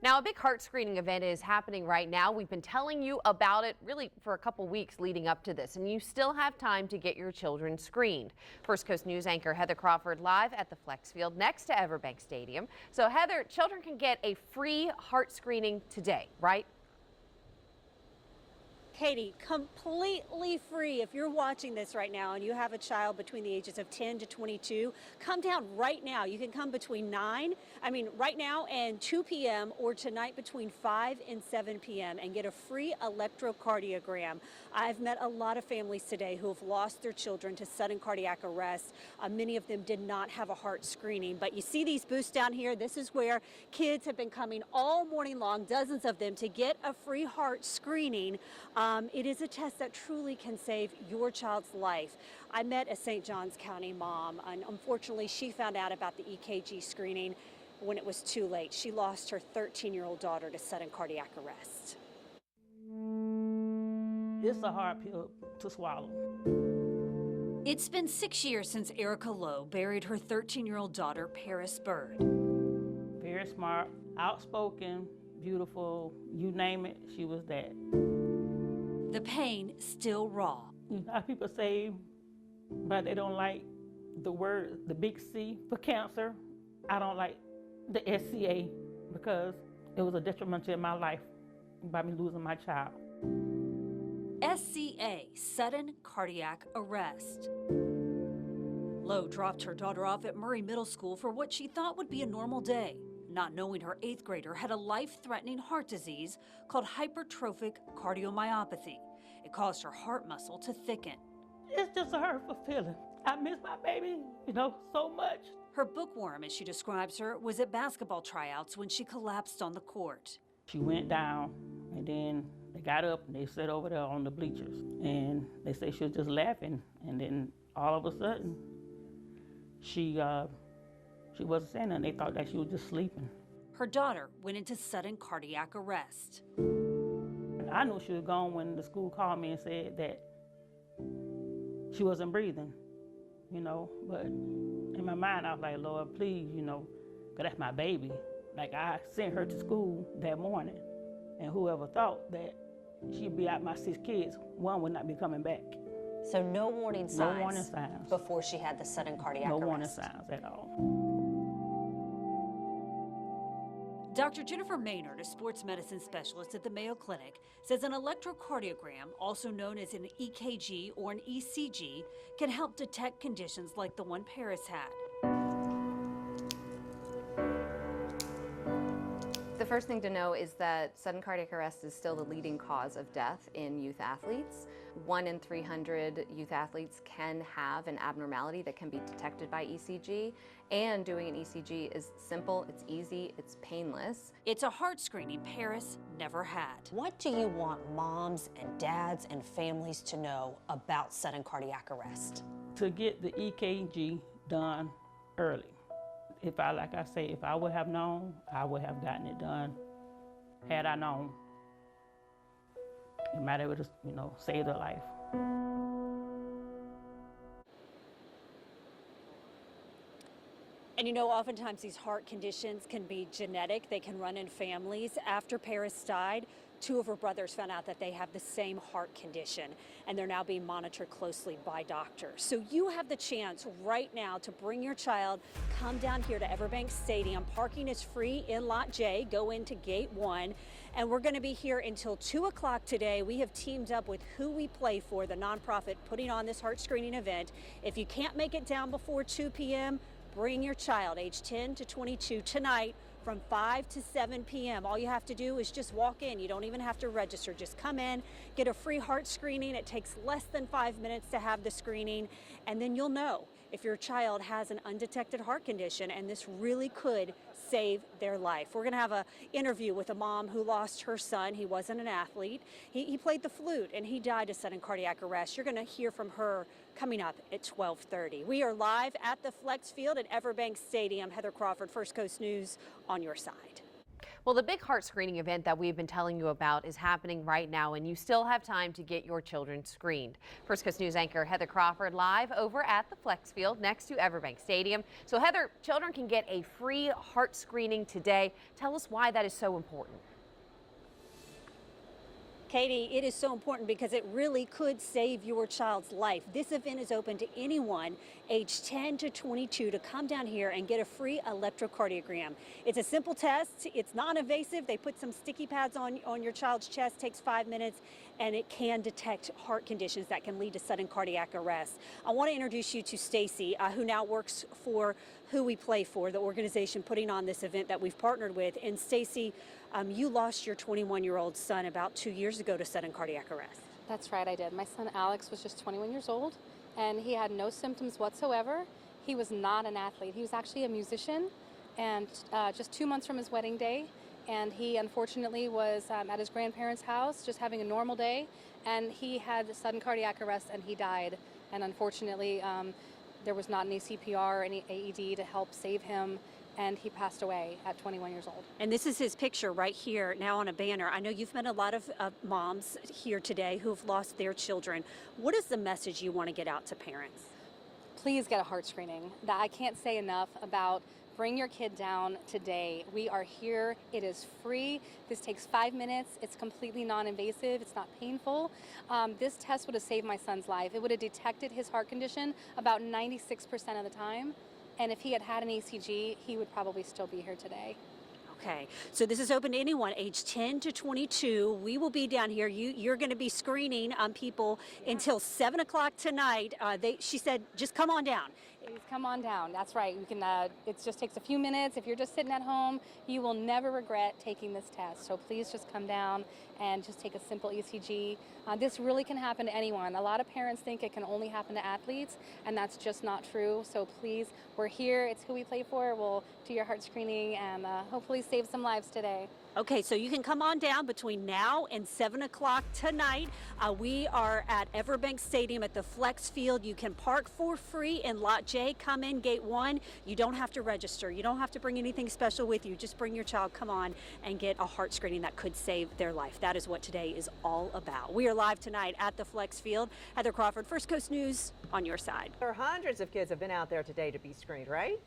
Now, a big heart screening event is happening right now. We've been telling you about it really for a couple weeks leading up to this, and you still have time to get your children screened. First Coast News anchor Heather Crawford live at the Flex Field next to Everbank Stadium. So Heather, children can get a free heart screening today, right? Katie, completely free. If you're watching this right now and you have a child between the ages of 10 to 22, come down right now. You can come between right now and 2 p.m. or tonight between 5 and 7 p.m. and get a free electrocardiogram. I've met a lot of families today who have lost their children to sudden cardiac arrest. Many of them did not have a heart screening, but you see these booths down here. This is where kids have been coming all morning long, dozens of them, to get a free heart screening. It is a test that truly can save your child's life. I met a St. Johns County mom, and unfortunately she found out about the EKG screening when it was too late. She lost her 13-year-old daughter to sudden cardiac arrest. It's a hard pill to swallow. It's been 6 years since Erica Lowe buried her 13-year-old daughter, Paris Bird. Very smart, outspoken, beautiful, you name it, she was that. The pain still raw. A lot of people say, but they don't like the word, the big C for cancer. I don't like the SCA because it was a detriment to my life by me losing my child. SCA, sudden cardiac arrest. Lowe dropped her daughter off at Murray Middle School for what she thought would be a normal day, not knowing her 8th grader had a life-threatening heart disease called hypertrophic cardiomyopathy. It caused her heart muscle to thicken. It's just a hurtful feeling. I miss my baby, so much. Her bookworm, as she describes her, was at basketball tryouts when she collapsed on the court. She went down, and then they got up, and they sat over there on the bleachers. And they said she was just laughing, and then all of a sudden, she wasn't saying nothing. They thought that she was just sleeping. Her daughter went into sudden cardiac arrest. I knew she was gone when the school called me and said that she wasn't breathing, but in my mind, I was like, Lord, please, because that's my baby. Like, I sent her to school that morning, and whoever thought that she'd be out my 6 kids, one would not be coming back. So no warning signs? No warning signs. Before she had the sudden cardiac arrest? No warning signs at all. Dr. Jennifer Maynard, a sports medicine specialist at the Mayo Clinic, says an electrocardiogram, also known as an EKG or an ECG, can help detect conditions like the one Paris had. The first thing to know is that sudden cardiac arrest is still the leading cause of death in youth athletes. 1 in 300 youth athletes can have an abnormality that can be detected by ECG, and doing an ECG is simple, it's easy, it's painless. It's a heart screening Paris never had. What do you want moms and dads and families to know about sudden cardiac arrest? To get the EKG done early. If I would have known, I would have gotten it done. Had I known, it might have, saved her life. And oftentimes these heart conditions can be genetic. They can run in families. After Paris died, 2 of her brothers found out that they have the same heart condition, and they're now being monitored closely by doctors. So you have the chance right now to bring your child. Come down here to Everbank Stadium. Parking is free in Lot J. Go into Gate 1. And we're going to be here until 2 o'clock today. We have teamed up with Who We Play For, the nonprofit putting on this heart screening event. If you can't make it down before 2 p.m., bring your child age 10 to 22 tonight from 5 to 7 p.m. All you have to do is just walk in. You don't even have to register. Just come in, get a free heart screening. It takes less than 5 minutes to have the screening, and then you'll know if your child has an undetected heart condition, and this really could save their life. We're going to have an interview with a mom who lost her son. He wasn't an athlete. He played the flute, and he died of sudden cardiac arrest. You're going to hear from her coming up at 12:30. We are live at the Flex Field at Everbank Stadium. Heather Crawford, First Coast News, on your side. Well, the big heart screening event that we've been telling you about is happening right now, and you still have time to get your children screened. First Coast News anchor Heather Crawford live over at the Flex Field next to Everbank Stadium. So Heather, children can get a free heart screening today. Tell us why that is so important. Katie, it is so important because it really could save your child's life. This event is open to anyone aged 10 to 22 to come down here and get a free electrocardiogram. It's a simple test. It's non-invasive. They put some sticky pads on your child's chest, takes 5 minutes, and it can detect heart conditions that can lead to sudden cardiac arrest. I want to introduce you to Stacy, who now works for Who We Play For, the organization putting on this event that we've partnered with. And Stacy, you lost your 21-year-old son about 2 years ago to sudden cardiac arrest. That's right, I did. My son Alex was just 21 years old, and he had no symptoms whatsoever. He was not an athlete. He was actually a musician, and just 2 months from his wedding day, and he unfortunately was at his grandparents' house just having a normal day, and he had sudden cardiac arrest and he died. And unfortunately, there was not any CPR or any AED to help save him, and he passed away at 21 years old. And this is his picture right here now on a banner. I know you've met a lot of moms here today who have lost their children. What is the message you want to get out to parents? Please get a heart screening. That I can't say enough about. Bring your kid down today. We are here. It is free. This takes 5 minutes. It's completely non-invasive. It's not painful. This test would have saved my son's life. It would have detected his heart condition about 96% of the time. And if he had had an ECG, he would probably still be here today. Okay, so this is open to anyone age 10 to 22. We will be down here. You're going to be screening people until 7 o'clock tonight. She said, just come on down. Please come on down. That's right. You can. It just takes a few minutes. If you're just sitting at home, you will never regret taking this test. So please just come down and just take a simple ECG. This really can happen to anyone. A lot of parents think it can only happen to athletes, and that's just not true. So please, we're here. It's Who We Play For. We'll do your heart screening and hopefully save some lives today. Okay, so you can come on down between now and 7 o'clock tonight. We are at Everbank Stadium at the Flex Field. You can park for free in Lot J. Come in Gate 1. You don't have to register. You don't have to bring anything special with you. Just bring your child. Come on and get a heart screening that could save their life. That is what today is all about. We are live tonight at the Flex Field. Heather Crawford, First Coast News, on your side. There are hundreds of kids have been out there today to be screened, right?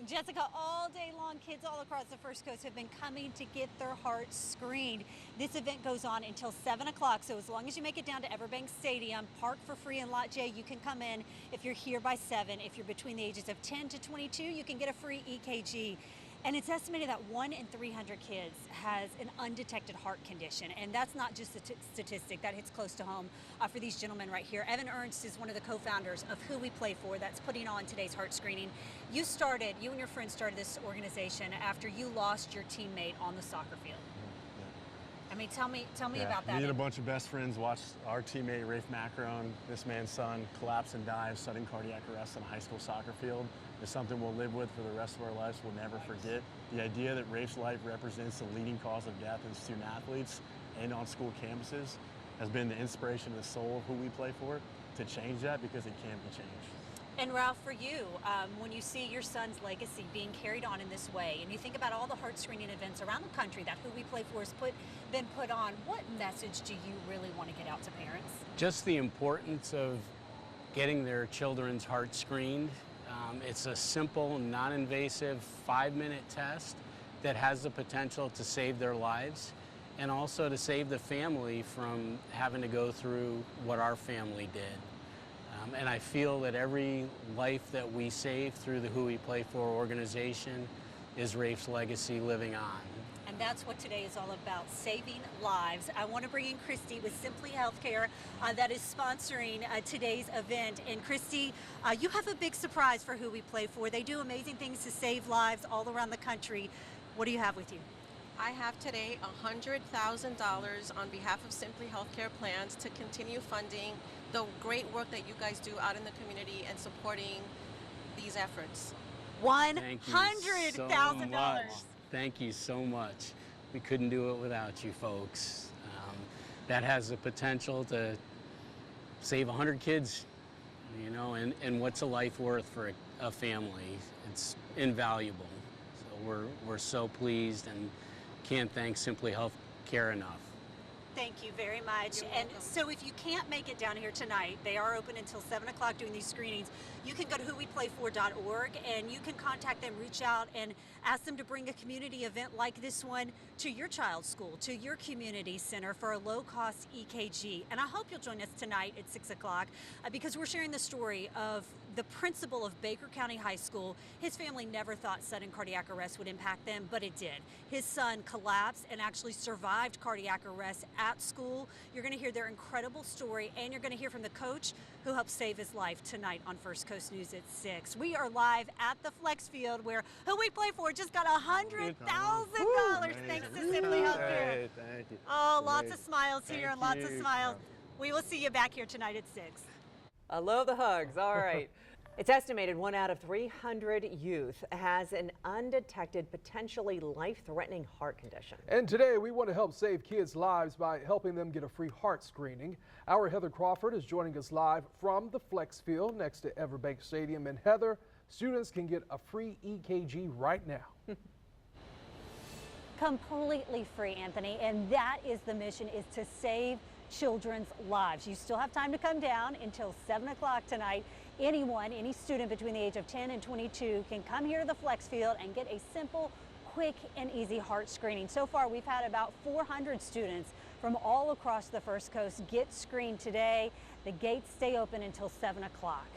Jessica, all day long, kids all across the First Coast have been coming to get their hearts screened. This event goes on until 7 o'clock, so as long as you make it down to Everbank Stadium, park for free in Lot J, you can come in if you're here by 7. If you're between the ages of 10 to 22, you can get a free EKG. And it's estimated that 1 in 300 kids has an undetected heart condition. And that's not just a statistic, that hits close to home for these gentlemen right here. Evan Ernst is one of the co-founders of Who We Play For that's putting on today's heart screening. You and your friends started this organization after you lost your teammate on the soccer field. I mean, tell me about that. Me and a bunch of best friends watched our teammate, Rafe Macron, this man's son, collapse and die of sudden cardiac arrest on a high school soccer field. It's something we'll live with for the rest of our lives. We'll never forget. The idea that Rafe's life represents the leading cause of death in student athletes and on school campuses has been the inspiration and the soul of Who We Play For to change that, because it can be changed. And Ralph, for you, when you see your son's legacy being carried on in this way, and you think about all the heart screening events around the country that Who We Play For has been put on, what message do you really want to get out to parents? Just the importance of getting their children's heart screened. It's a simple, non-invasive 5-minute test that has the potential to save their lives, and also to save the family from having to go through what our family did. And I feel that every life that we save through the Who We Play For organization is Rafe's legacy living on. And that's what today is all about, saving lives. I want to bring in Christy with Simply Healthcare that is sponsoring today's event. And Christy, you have a big surprise for Who We Play For. They do amazing things to save lives all around the country. What do you have with you? I have today $100,000 on behalf of Simply Healthcare Plans to continue funding the great work that you guys do out in the community and supporting these efforts. $100,000. Thank you so much. We couldn't do it without you folks. That has the potential to save 100 kids, you know, and what's a life worth for a family? It's invaluable. So we're so pleased and can't thank Simply Healthcare enough. Thank you very much. And so if you can't make it down here tonight, they are open until 7 o'clock doing these screenings. You can go to whoweplayfor.org and you can contact them, reach out and ask them to bring a community event like this one to your child's school, to your community center for a low-cost EKG. And I hope you'll join us tonight at 6 o'clock because we're sharing the story of the principal of Baker County High School. His family never thought sudden cardiac arrest would impact them, but it did. His son collapsed and actually survived cardiac arrest at school. You're going to hear their incredible story, and you're going to hear from the coach who helped save his life tonight on First Coast News at 6. We are live at the Flex Field where Who We Play For just got $100,000 thanks to Simply Healthcare. Hey, thank you. Oh, lots of smiles here, lots of smiles. We will see you back here tonight at 6. I love the hugs. All right. It's estimated 1 out of 300 youth has an undetected, potentially life-threatening heart condition. And today we want to help save kids' lives by helping them get a free heart screening. Our Heather Crawford is joining us live from the Flex Field next to Everbank Stadium. And Heather, students can get a free EKG right now. Completely free, Anthony, and that is the mission, is to save children's lives. You still have time to come down until 7 o'clock tonight. Anyone, any student between the age of 10 and 22 can come here to the Flex Field and get a simple, quick, and easy heart screening. So far, we've had about 400 students from all across the First Coast get screened today. The gates stay open until 7 o'clock.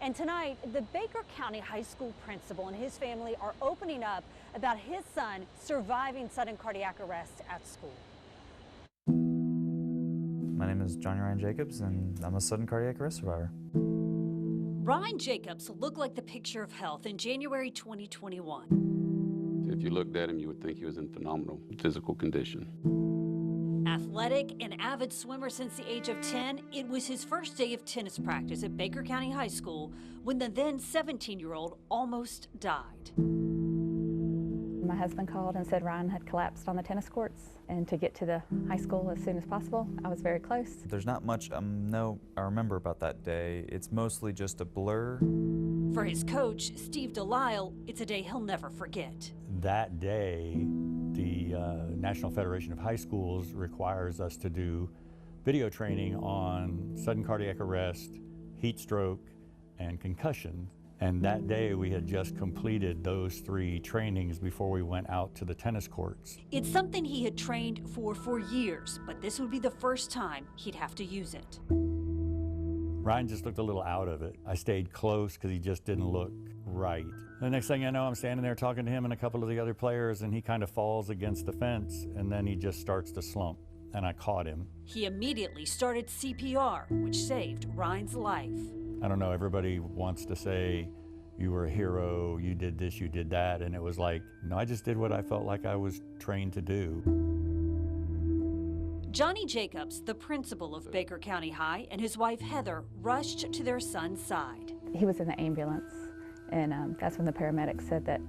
And tonight, the Baker County High School principal and his family are opening up about his son surviving sudden cardiac arrest at school. My name is Johnny Ryan Jacobs, and I'm a sudden cardiac arrest survivor. Ryan Jacobs looked like the picture of health in January 2021. If you looked at him, you would think he was in phenomenal physical condition. Athletic and avid swimmer since the age of 10, it was his first day of tennis practice at Baker County High School when the then 17-year-old almost died. My husband called and said Ryan had collapsed on the tennis courts, and to get to the high school as soon as possible. I was very close. There's not much I remember about that day. It's mostly just a blur. For his coach, Steve Delisle, it's a day he'll never forget. That day, the National Federation of High Schools requires us to do video training on sudden cardiac arrest, heat stroke, and concussion. And that day we had just completed those 3 trainings before we went out to the tennis courts. It's something he had trained for years, but this would be the first time he'd have to use it. Ryan just looked a little out of it. I stayed close because he just didn't look right. The next thing I know, I'm standing there talking to him and a couple of the other players, and he kind of falls against the fence, and then he just starts to slump, and I caught him. He immediately started CPR, which saved Ryan's life. I don't know, everybody wants to say, you were a hero, you did this, you did that, and it was like, no, I just did what I felt like I was trained to do. Johnny Jacobs, the principal of Baker County High, and his wife Heather rushed to their son's side. He was in the ambulance, and that's when the paramedics said that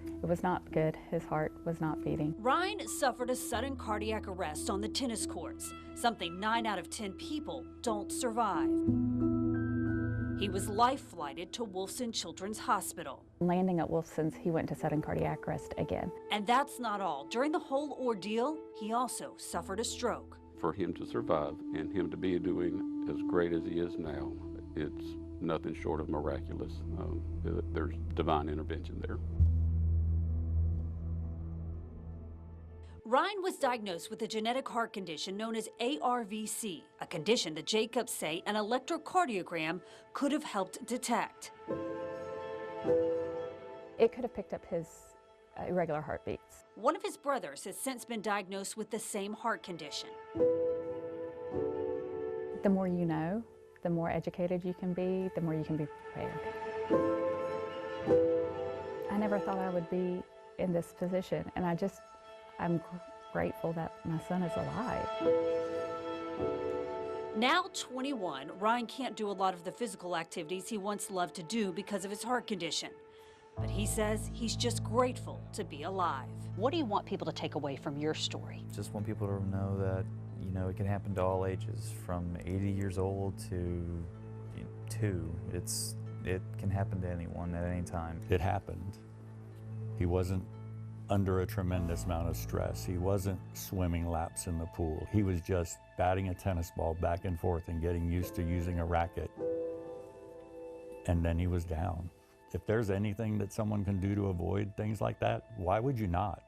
it was not good. His heart was not beating. Ryan suffered a sudden cardiac arrest on the tennis courts, something 9 out of 10 people don't survive. He was life-flighted to Wolfson Children's Hospital. Landing at Wolfson's, he went to sudden cardiac arrest again. And that's not all. During the whole ordeal, he also suffered a stroke. For him to survive and him to be doing as great as he is now, it's nothing short of miraculous. There's divine intervention there. Ryan was diagnosed with a genetic heart condition known as ARVC, a condition that Jacobs say an electrocardiogram could have helped detect. It could have picked up his irregular heartbeats. One of his brothers has since been diagnosed with the same heart condition. The more you know, the more educated you can be, the more you can be prepared. I never thought I would be in this position, and I'm grateful that my son is alive. Now 21, Ryan can't do a lot of the physical activities he once loved to do because of his heart condition. But he says he's just grateful to be alive. What do you want people to take away from your story? Just want people to know that, it can happen to all ages, from 80 years old to 2. It can happen to anyone at any time. It happened. He wasn't under a tremendous amount of stress. He wasn't swimming laps in the pool. He was just batting a tennis ball back and forth and getting used to using a racket. And then he was down. If there's anything that someone can do to avoid things like that, why would you not?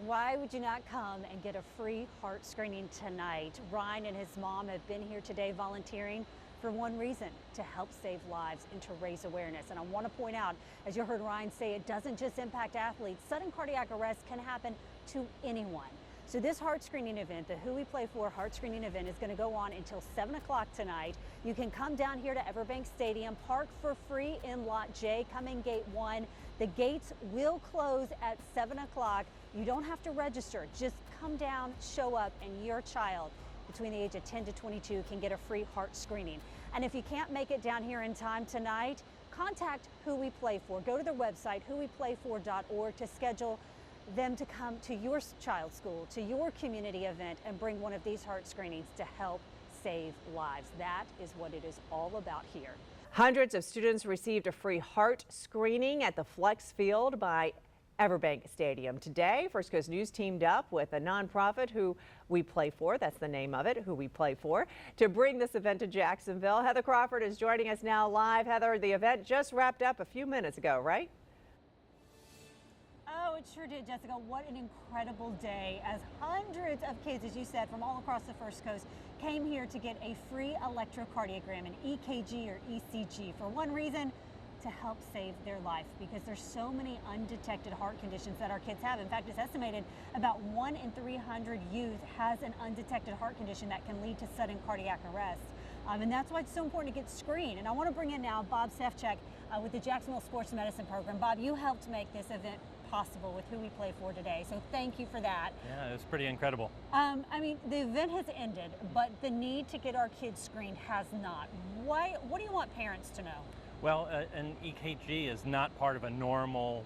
Why would you not come and get a free heart screening tonight? Ryan and his mom have been here today volunteering for one reason, to help save lives and to raise awareness. And I want to point out, as you heard Ryan say, it doesn't just impact athletes. Sudden cardiac arrest can happen to anyone. So this heart screening event, the Who We Play For heart screening event, is going to go on until 7 o'clock tonight. You can come down here to Everbank Stadium, park for free in Lot J, come in Gate 1. The gates will close at 7 o'clock. You don't have to register. Just come down, show up, and your child between the age of 10 to 22 can get a free heart screening. And if you can't make it down here in time tonight, contact Who We Play For. Go to their website, whoweplayfor.org, to schedule them to come to your child's school, to your community event, and bring one of these heart screenings to help save lives. That is what it is all about here. Hundreds of students received a free heart screening at the Flex Field by Everbank Stadium today. First Coast News teamed up with a nonprofit, Who We Play For, that's the name of it, Who We Play For, to bring this event to Jacksonville. Heather Crawford is joining us now live. Heather, the event just wrapped up a few minutes ago, right? Oh, it sure did, Jessica. What an incredible day, as hundreds of kids, as you said, from all across the First Coast came here to get a free electrocardiogram, an EKG or ECG, for one reason: to help save their life, because there's so many undetected heart conditions that our kids have. In fact, it's estimated about 1 in 300 youth has an undetected heart condition that can lead to sudden cardiac arrest. And that's why it's so important to get screened. And I want to bring in now Bob Sefchek with the Jacksonville Sports Medicine Program. Bob, you helped make this event possible with Who We Play For today, so thank you for that. Yeah, it was pretty incredible. I mean, the event has ended, but the need to get our kids screened has not. What do you want parents to know? Well, an EKG is not part of a normal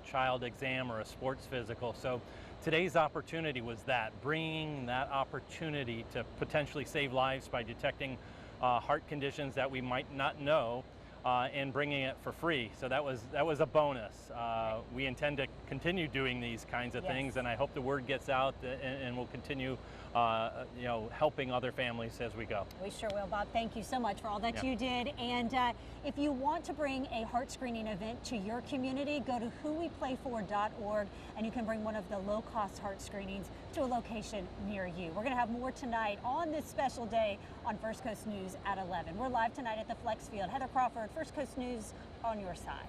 child exam or a sports physical, so today's opportunity was that, bringing that opportunity to potentially save lives by detecting heart conditions that we might not know, and bringing it for free. So that was a bonus. We intend to continue doing these kinds of things, and I hope the word gets out, and we'll continue helping other families as we go. We sure will, Bob. Thank you so much for all that you did. And if you want to bring a heart screening event to your community, go to whoweplayfor.org, and you can bring one of the low-cost heart screenings to a location near you. We're going to have more tonight on this special day on First Coast News at 11. We're live tonight at the Flex Field. Heather Crawford, First Coast News, on your side.